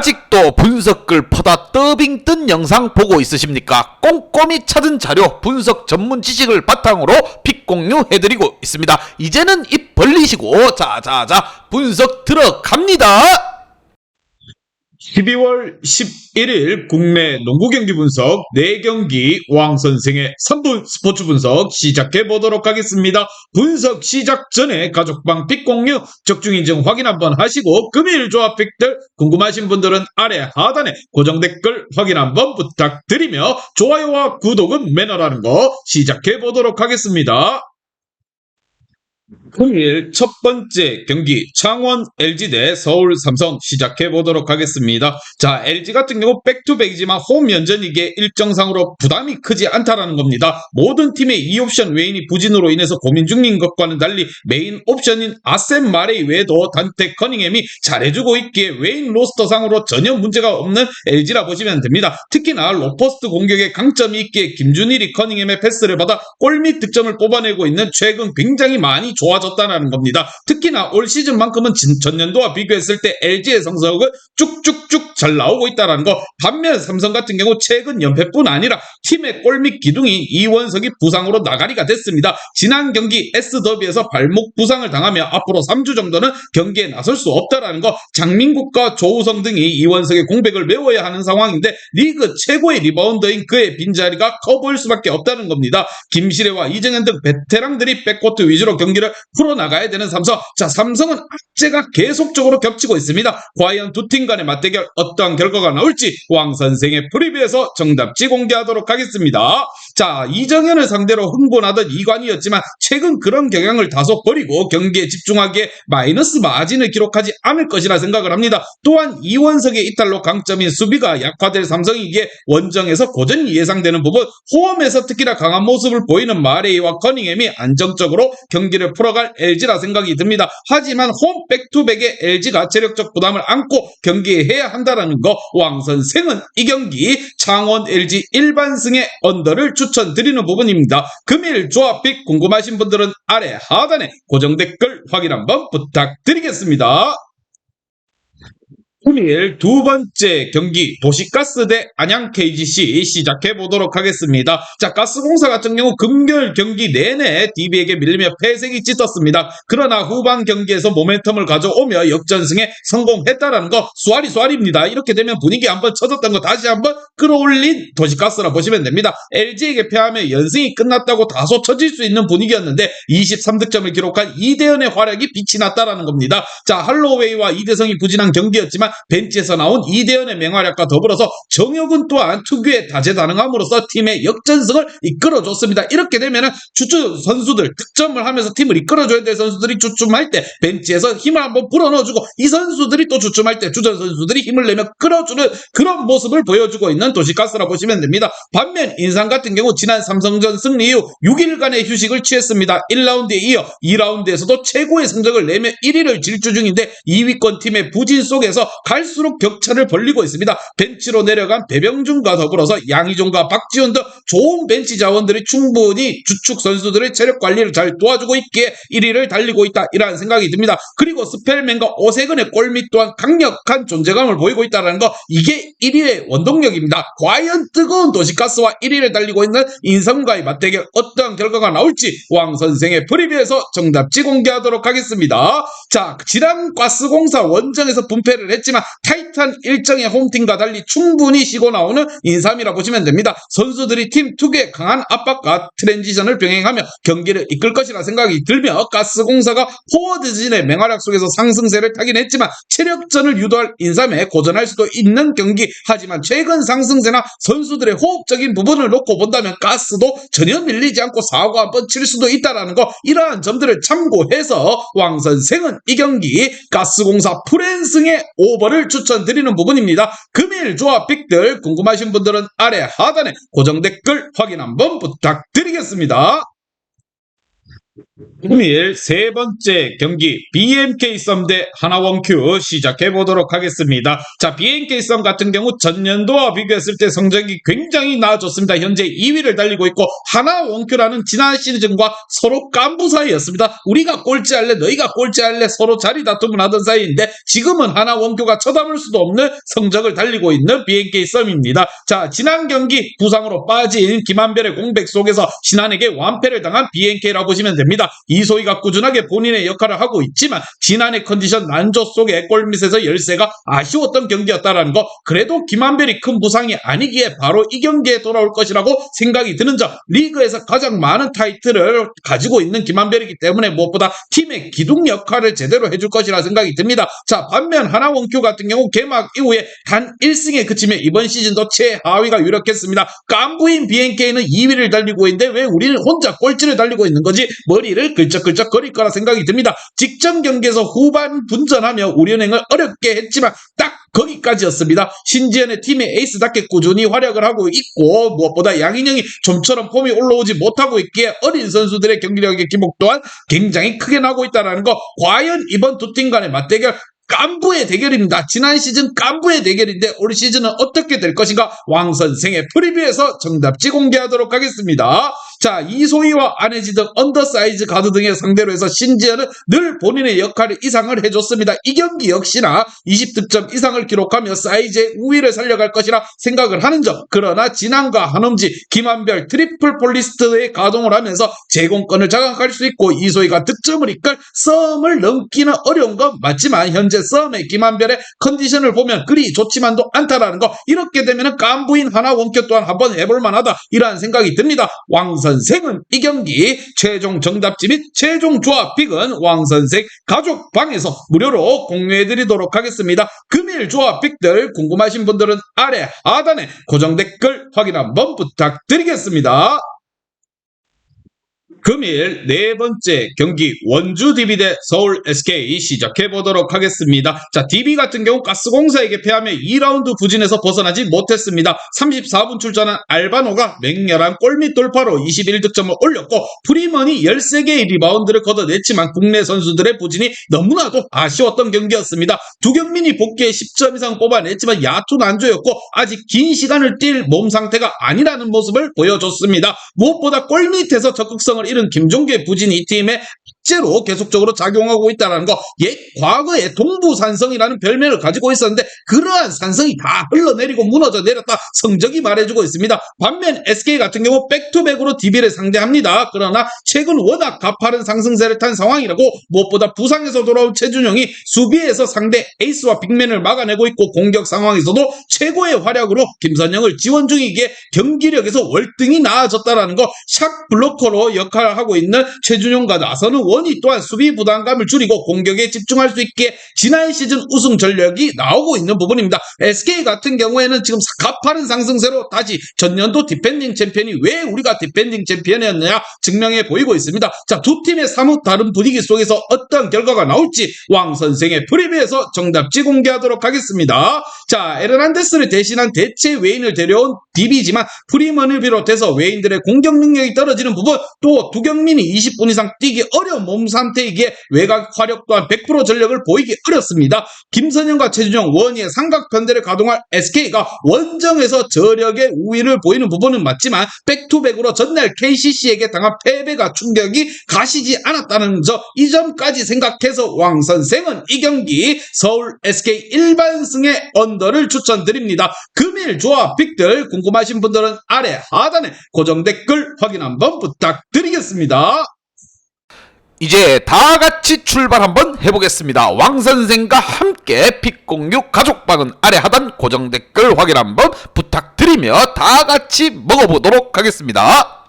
아직도 분석글 퍼다 더빙 뜬 영상 보고 있으십니까? 꼼꼼히 찾은 자료, 분석 전문 지식을 바탕으로 픽 공유해드리고 있습니다. 이제는 입 벌리시고 자자자 분석 들어갑니다. 12월 11일 국내 농구 경기 분석 4경기 왕선생의 3분 스포츠 분석 시작해 보도록 하겠습니다. 분석 시작 전에 가족방 픽 공유 적중 인증 확인 한번 하시고 금일 조합 픽들 궁금하신 분들은 아래 하단에 고정 댓글 확인 한번 부탁드리며 좋아요와 구독은 매너라는 거 시작해 보도록 하겠습니다. 금일 첫 번째 경기 창원 LG 대 서울 삼성 시작해 보도록 하겠습니다. 자, LG 같은 경우 백투백이지만 홈 연전이기에 일정상으로 부담이 크지 않다라는 겁니다. 모든 팀의 2옵션 외인이 부진으로 인해서 고민 중인 것과는 달리 메인 옵션인 아셈 마레이 외에도 단테 커닝햄이 잘해주고 있기에 외인 로스터상으로 전혀 문제가 없는 LG라 보시면 됩니다. 특히나 로포스트 공격에 강점이 있기에 김준일이 커닝햄의 패스를 받아 골밑 득점을 뽑아내고 있는 최근 굉장히 많이 좋아졌다는 겁니다. 특히나 올 시즌만큼은 전년도와 비교했을 때 LG의 성적은 쭉쭉쭉 잘 나오고 있다는 거. 반면 삼성 같은 경우 최근 연패뿐 아니라 팀의 골밑 기둥인 이원석이 부상으로 나가리가 됐습니다. 지난 경기 S더비에서 발목 부상을 당하며 앞으로 3주 정도는 경기에 나설 수 없다는 거. 장민국과 조우성 등이 이원석의 공백을 메워야 하는 상황인데 리그 최고의 리바운더인 그의 빈자리가 커 보일 수밖에 없다는 겁니다. 김시래와 이정현 등 베테랑들이 백코트 위주로 경기를 풀어나가야 되는 삼성. 자, 삼성은 악재가 계속적으로 겹치고 있습니다. 과연 두 팀 간의 맞대결 어떠한 결과가 나올지 왕 선생의 프리뷰에서 정답지 공개하도록 하겠습니다. 자, 이정현을 상대로 흥분하던 이관이었지만 최근 그런 경향을 다소 버리고 경기에 집중하기에 마이너스 마진을 기록하지 않을 것이라 생각을 합니다. 또한 이원석의 이탈로 강점인 수비가 약화될 삼성이기에 원정에서 고전이 예상되는 부분, 홈에서 특히나 강한 모습을 보이는 마레이와 커닝햄이 안정적으로 경기를 풀어갈 LG라 생각이 듭니다. 하지만 홈 백투백에 LG가 체력적 부담을 안고 경기에 해야 한다는 거. 왕 선생은 이 경기 창원 LG 일반승의 언더를 추천드리는 부분입니다. 금일 조합픽 궁금하신 분들은 아래 하단에 고정 댓글 확인 한번 부탁드리겠습니다. 금일 두 번째 경기 도시가스 대 안양 KGC 시작해 보도록 하겠습니다. 자, 가스공사 같은 경우 금요일 경기 내내 DB에게 밀리며 패색이 짙었습니다. 그러나 후반 경기에서 모멘텀을 가져오며 역전승에 성공했다라는 거. 쏘아리입니다. 이렇게 되면 분위기 한번 쳐졌던 거 다시 한번 끌어올린 도시가스라 보시면 됩니다. LG에게 패하며 연승이 끝났다고 다소 처질 수 있는 분위기였는데 23득점을 기록한 이대현의 활약이 빛이 났다라는 겁니다. 자, 할로웨이와 이대성이 부진한 경기였지만 벤치에서 나온 이대현의 맹활약과 더불어서 정혁은 또한 특유의 다재다능함으로써 팀의 역전승을 이끌어줬습니다. 이렇게 되면 주축 선수들 득점을 하면서 팀을 이끌어줘야 될 선수들이 주춤할 때 벤치에서 힘을 한번 불어넣어주고 이 선수들이 또 주춤할 때 주전 선수들이 힘을 내며 끌어주는 그런 모습을 보여주고 있는 도시가스라 보시면 됩니다. 반면 인상 같은 경우 지난 삼성전 승리 이후 6일간의 휴식을 취했습니다. 1라운드에 이어 2라운드에서도 최고의 성적을 내며 1위를 질주 중인데 2위권 팀의 부진 속에서 갈수록 격차를 벌리고 있습니다. 벤치로 내려간 배병준과 더불어서 양희종과 박지훈 등 좋은 벤치 자원들이 충분히 주축 선수들의 체력 관리를 잘 도와주고 있기에 1위를 달리고 있다, 이라는 생각이 듭니다. 그리고 스펠맨과 오세근의 골밑 또한 강력한 존재감을 보이고 있다는 거. 이게 1위의 원동력입니다. 과연 뜨거운 도시가스와 1위를 달리고 있는 인삼과의 맞대결 어떠한 결과가 나올지 왕 선생의 프리뷰에서 정답지 공개하도록 하겠습니다. 자, 지난 가스공사 원정에서 분패를 했지만 타이트한 일정의 홈팀과 달리 충분히 쉬고 나오는 인삼이라 보시면 됩니다. 선수들이 팀 특유의 강한 압박과 트랜지션을 병행하며 경기를 이끌 것이라 생각이 들며 가스공사가 포워드진의 맹활약 속에서 상승세를 타긴 했지만 체력전을 유도할 인삼에 고전할 수도 있는 경기. 하지만 최근 상승세나 선수들의 호흡적인 부분을 놓고 본다면 가스도 전혀 밀리지 않고 사고 한번 칠 수도 있다는 거. 이러한 점들을 참고해서 왕 선생은 이 경기 가스공사 프랜승의 오버를 추천드리는 부분입니다. 금일 조합 픽들 궁금하신 분들은 아래 하단에 고정 댓글 확인 한번 부탁드리겠습니다. 금일 세 번째 경기 BNK 썸 대 하나원큐 시작해 보도록 하겠습니다. 자, BNK 썸 같은 경우 전년도와 비교했을 때 성적이 굉장히 나아졌습니다. 현재 2위를 달리고 있고 하나원큐라는 지난 시즌과 서로 깐부 사이였습니다. 우리가 꼴찌할래 너희가 꼴찌할래 서로 자리 다툼을 하던 사이인데 지금은 하나원큐가 쳐다볼 수도 없는 성적을 달리고 있는 BNK 썸입니다. 자, 지난 경기 부상으로 빠진 김한별의 공백 속에서 신한에게 완패를 당한 BNK라고 보시면 됩니다. 이소희가 꾸준하게 본인의 역할을 하고 있지만 지난해 컨디션 난조 속에 골밑에서 열세가 아쉬웠던 경기였다라는 거, 그래도 김한별이 큰 부상이 아니기에 바로 이 경기에 돌아올 것이라고 생각이 드는 점, 리그에서 가장 많은 타이틀을 가지고 있는 김한별이기 때문에 무엇보다 팀의 기둥 역할을 제대로 해줄 것이라 생각이 듭니다. 자, 반면 하나원큐 같은 경우 개막 이후에 단 1승에 그치며 이번 시즌도 최하위가 유력했습니다. 깐부인 BNK는 2위를 달리고 있는데 왜 우리는 혼자 꼴찌를 달리고 있는 거지? 머리를 긁적긁적 거릴 거라 생각이 듭니다. 직전 경기에서 후반 분전하며 우리은행을 어렵게 했지만 딱 거기까지였습니다. 신지현의 팀의 에이스답게 꾸준히 활약을 하고 있고 무엇보다 양인영이 좀처럼 폼이 올라오지 못하고 있기에 어린 선수들의 경기력의 기복 또한 굉장히 크게 나고 있다는 거, 과연 이번 두 팀 간의 맞대결 깐부의 대결입니다. 지난 시즌 깐부의 대결인데 올 시즌은 어떻게 될 것인가, 왕선생의 프리뷰에서 정답지 공개하도록 하겠습니다. 자, 이소희와 안혜지 등 언더사이즈 가드 등의 상대로 해서 신지현은 늘 본인의 역할을 이상을 해줬습니다. 이 경기 역시나 20득점 이상을 기록하며 사이즈의 우위를 살려갈 것이라 생각을 하는 점, 그러나 진한과 한엄지, 김한별 트리플 폴리스트에 가동을 하면서 제공권을 장악할 수 있고 이소희가 득점을 이끌 썸을 넘기는 어려운 건 맞지만 현재 썸의 김한별의 컨디션을 보면 그리 좋지만도 않다라는 거, 이렇게 되면 깐부인 하나원큐 또한 한번 해볼 만하다 이러한 생각이 듭니다. 왕선생은 이 경기 최종 정답지 및 최종 조합 픽은 왕선생 가족방에서 무료로 공유해드리도록 하겠습니다. 금일 조합 픽들 궁금하신 분들은 아래 하단에 고정 댓글 확인 한번 부탁드리겠습니다. 금일 네 번째 경기 원주 DB 대 서울 SK 시작해 보도록 하겠습니다. 자, DB 같은 경우 가스공사에게 패하며 2라운드 부진에서 벗어나지 못했습니다. 34분 출전한 알바노가 맹렬한 골밑 돌파로 21득점을 올렸고 프리먼이 13개의 리바운드를 걷어냈지만 국내 선수들의 부진이 너무나도 아쉬웠던 경기였습니다. 두경민이 복귀에 10점 이상 뽑아냈지만 야투 난조였고 아직 긴 시간을 뛸 몸 상태가 아니라는 모습을 보여줬습니다. 무엇보다 골밑에서 적극성을 잃은 김종규의 부진이 이 팀의 악재로 계속적으로 작용하고 있다는 거, 옛 과거에 동부산성이라는 별명을 가지고 있었는데 그러한 산성이 다 흘러내리고 무너져 내렸다 성적이 말해주고 있습니다. 반면 SK 같은 경우 백투백으로 DB를 상대합니다. 그러나 최근 워낙 가파른 상승세를 탄 상황이라고, 무엇보다 부상에서 돌아온 최준용이 수비에서 상대 에이스와 빅맨을 막아내고 있고 공격 상황에서도 최고의 활약으로 김선영을 지원 중이기에 경기력에서 월등히 나아졌다는 거, 샷 블로커로 역할을 하고 있는 최준용과 나서는 원이 또한 수비 부담감을 줄이고 공격에 집중할 수 있게 지난 시즌 우승 전력이 나오고 있는 부분입니다. SK 같은 경우에는 지금 가파른 상승세로 다시 전년도 디펜딩 챔피언이 왜 우리가 디펜딩 챔피언이었느냐 증명해 보이고 있습니다. 자, 두 팀의 사뭇 다른 분위기 속에서 어떤 결과가 나올지 왕선생의 프리뷰에서 정답지 공개하도록 하겠습니다. 자, 에르난데스를 대신한 대체 외인을 데려온 DB지만 프리먼을 비롯해서 외인들의 공격 능력이 떨어지는 부분, 또 두경민이 20분 이상 뛰기 어려운 몸 상태이기에 외곽 화력 또한 100% 전력을 보이기 어렵습니다. 김선영과 최준용 원희의 삼각 편대를 가동할 SK가 원정에서 저력의 우위를 보이는 부분은 맞지만 백투백으로 전날 KCC에게 당한 패배가 충격이 가시지 않았다는 이 점까지 생각해서 왕선생은 이 경기 서울 SK 일반승의 언더를 추천드립니다. 금일 조합 픽들 궁금하신 분들은 아래 하단에 고정 댓글 확인 한번 부탁드리겠습니다. 이제 다 같이 출발 한번 해보겠습니다. 왕선생과 함께 픽 공유 가족방은 아래 하단 고정 댓글 확인 한번 부탁드리며 다 같이 먹어보도록 하겠습니다.